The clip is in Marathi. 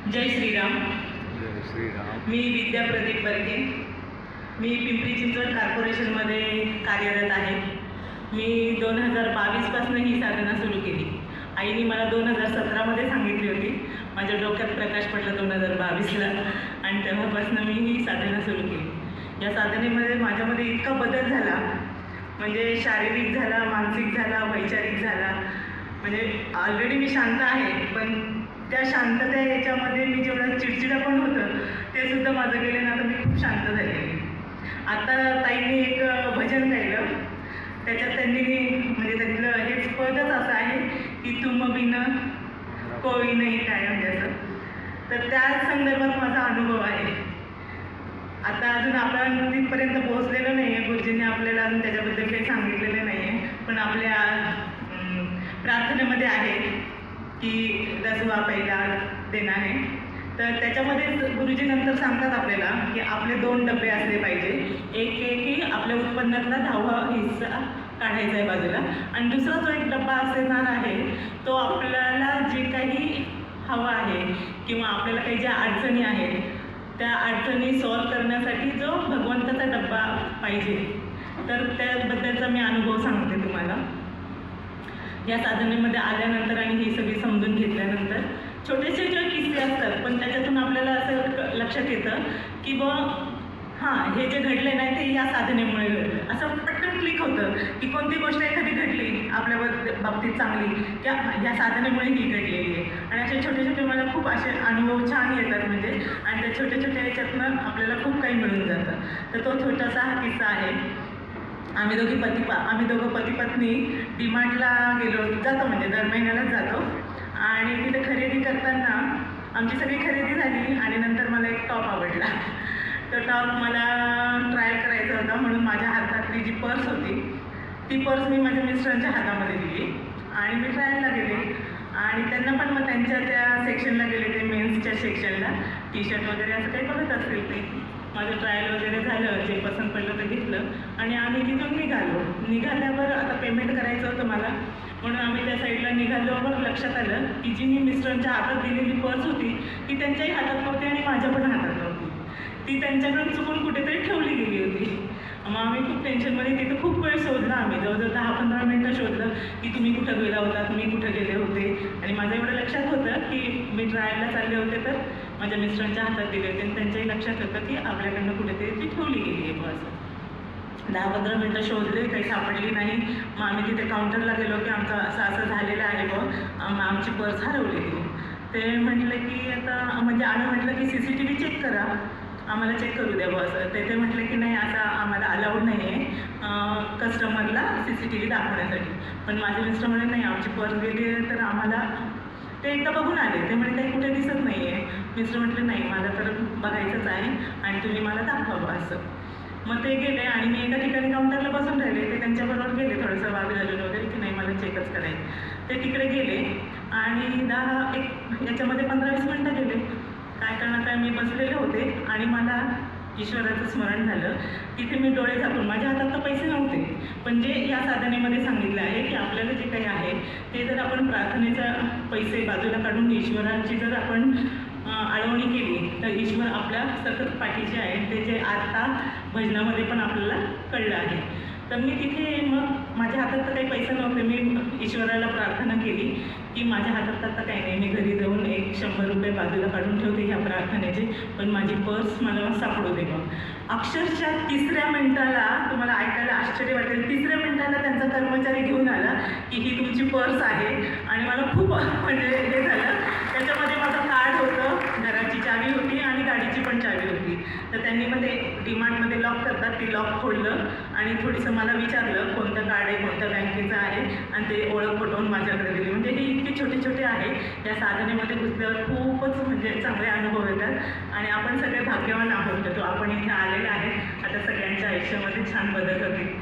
जय श्रीराम. जय श्रीराम. मी विद्या प्रदीप बर्गे. मी पिंपरी चिंचवड कॉर्पोरेशनमध्ये कार्यरत आहे. मी 2022पासून ही साधना सुरू केली. आईने मला 2017मध्ये सांगितली होती. माझ्या डोक्यात प्रकाश पडला 2022ला आणि तेव्हापासून मी ही साधना सुरू केली. या साधनेमध्ये माझ्यामध्ये इतका बदल झाला, म्हणजे शारीरिक झाला, मानसिक झाला, वैचारिक झाला. म्हणजे ऑलरेडी मी शांत आहे, पण त्या शांतता याच्यामध्ये मी जेवढं चिडचिडा पण होतं ते सुद्धा माझं गेलं ना, तर मी खूप शांत झाले. आता ताईंनी एक भजन गायलं, त्याच्यात त्यांनी म्हणजे त्यातलं हेच पदच असं आहे की तुम बिन कोई नाही काय म्हणजे असं. तर त्याच संदर्भात माझा अनुभव आहे. आता अजून आपण तिथपर्यंत पोहोचलेलं नाही आहे, गुरुजींनी आपल्याला अजून त्याच्याबद्दल काही सांगितलेलं नाही आहे, पण आपल्या प्रार्थनेमध्ये आहे की रसवा पहिला देणं आहे. तर त्याच्यामध्ये गुरुजी नंतर सांगतात आपल्याला की आपले 2 डबे असले पाहिजे. एक की आपल्या उत्पन्नातला 10वा हिस्सा काढायचा आहे बाजूला, आणि दुसरा जो एक डब्बा असणार आहे तो आपल्याला जे काही हवं आहे किंवा आपल्याला काही ज्या अडचणी आहेत त्या अडचणी सॉल्व करण्यासाठी जो भगवंताचा डब्बा पाहिजे. तर त्याबद्दलचा मी अनुभव सांगते तुम्हाला. या साधनेमध्ये आल्यानंतर आणि ही सगळी समजून घेतल्यानंतर छोटेसे जे किस्से असतात, पण त्याच्यातून आपल्याला असं लक्षात येतं की हे जे घडले नाही ते या साधनेमुळे घडलं. असं पटकन क्लिक होतं की कोणती गोष्ट एखादी घडली आपल्या बाबतीत चांगली त्या या साधनेमुळे ही घडलेली आहे. आणि असे छोटे छोटे मला खूप असे अनुभव छान येतात म्हणजे, आणि त्या छोट्या छोट्या याच्यातनं आपल्याला खूप काही मिळून जातं. तर तो छोटासा हा किस्सा आहे. आम्ही दोघं पती पत्नी डीमार्टला जातो, म्हणजे दर महिन्यालाच जातो. आणि तिथे खरेदी करताना आमची सगळी खरेदी झाली आणि नंतर मला एक टॉप आवडला. तो टॉप मला ट्रायल करायचा होता, म्हणून माझ्या हातातली जी पर्स होती ती पर्स मी माझ्या मिस्टरांच्या हातामध्ये दिली आणि मी ट्रायलला गेले. आणि त्यांना पण मग त्यांच्या त्या सेक्शनला गेले, ते मेन्सच्या सेक्शनला टी शर्ट वगैरे असं काही बघत असतील ते. माझं ट्रायल वगैरे झालं, जे पसंत पडलं ते घेतलं आणि आम्ही तिथून निघाल्यावर आता पेमेंट करायचं होतं मला, म्हणून आम्ही त्या साईडला निघाल्यावर लक्षात आलं की जी मी मिस्टरांच्या हातात दिलेली पर्स होती ती त्यांच्याही हातात नव्हती आणि माझ्या पण हातात नव्हती. ती त्यांच्याकडून चुकून कुठेतरी ठेवली गेली होती. मग आम्ही खूप टेन्शनमध्ये तिथं खूप वेळ शोधला. आम्ही जवळजवळ 10-15 मिनटं शोधलं की तुम्ही कुठं गेला होता, तुम्ही कुठं गेले होते. आणि माझं एवढं लक्षात होतं की मी ट्रायलला चालले होते तर माझ्या मिस्टरांच्या हातात दिले होते, आणि त्यांच्याही लक्षात होतं की आपल्याकडनं कुठेतरी ती ठेवली गेली आहे बस. 10-15 मिनटं शोधले, काही सापडली नाही. मग आम्ही तिथे काउंटरला गेलो की आमचं असं झालेलं आहे आमची पर्स हरवलेली. ते म्हटलं की आता म्हणजे आम्ही म्हटलं की CCTV चेक करा, आम्हाला चेक करू द्या बॉस. ते म्हटले की नाही, आता आम्हाला अलाउड नाही आहे कस्टमरला CCTV दाखवण्यासाठी. पण माझे मिस्टर म्हणे नाही, आमची पर्स गेली आहे तर आम्हाला ते एकदा बघून आले. ते म्हणे काही कुठे दिसत नाही आहे. मिस्टर म्हटले नाही, मला तर बघायचंच आहे आणि तुम्ही मला दाखवा असं. मग ते गेले आणि मी एका ठिकाणी काउंटरला बसून राहिले. ते त्यांच्याबरोबर गेले, थोडंसं वाद घालून वगैरे की नाही मला चेकच करायचं. ते तिकडे गेले आणि याच्यामध्ये 15-20 मिनटं गेले. काय करणार, मी बसलेले होते आणि मला ईश्वराचं स्मरण झालं. तिथे मी डोळे झाकून, माझ्या हातात तर पैसे नव्हते, पण जे या साधनेमध्ये सांगितलं आहे की आपल्याला जे काही आहे ते जर आपण प्रार्थनेचा पैसे बाजूला काढून ईश्वराची जर आपण आळवणी केली तर ईश्वर आपल्या सतत पाठीचे आहे. ते जे आता भजनामध्ये पण आपल्याला कळलं आहे. तर मी तिथे मग माझ्या हातात तर काही पैसे नव्हते. मी ईश्वराला प्रार्थना केली की माझ्या हातात आता काही नाही, मी घरी जाऊन एक 100 रुपये बाजूला काढून ठेवते ह्या प्रार्थनेचे, पण माझी पर्स मला सापडू दे. अक्षरशः 3ऱ्या मिनिटाला, तुम्हाला ऐकायला आश्चर्य वाटेल, 3ऱ्या मिनिटाला त्यांचा कर्मचारी घेऊन आला की ही तुमची पर्स आहे. आणि मला खूप म्हणजे हे झालं. त्याच्यामध्ये माझं कार्ड होतं, घराची चावी होती आणि गाडीची पण चावी होती. तर त्यांनी मग ते डीमार्टमध्ये लॉक करतात, ती लॉक खोललं आणि थोडंसं मला विचारलं कोणतं कार्ड आहे, कोणत्या बँकेचं आहे, आणि ते ओळख पटवून माझ्याकडे दिली. म्हणजे हे इतके छोटे छोटे आहे. या साधनेमध्ये घुसल्यावर खूपच म्हणजे चांगले अनुभव येतात आणि आपण सगळे भाग्यवान आहोत. तो आपण इथे आलेला आहे. आता सगळ्यांच्या आयुष्यामध्ये छान बदल होतील.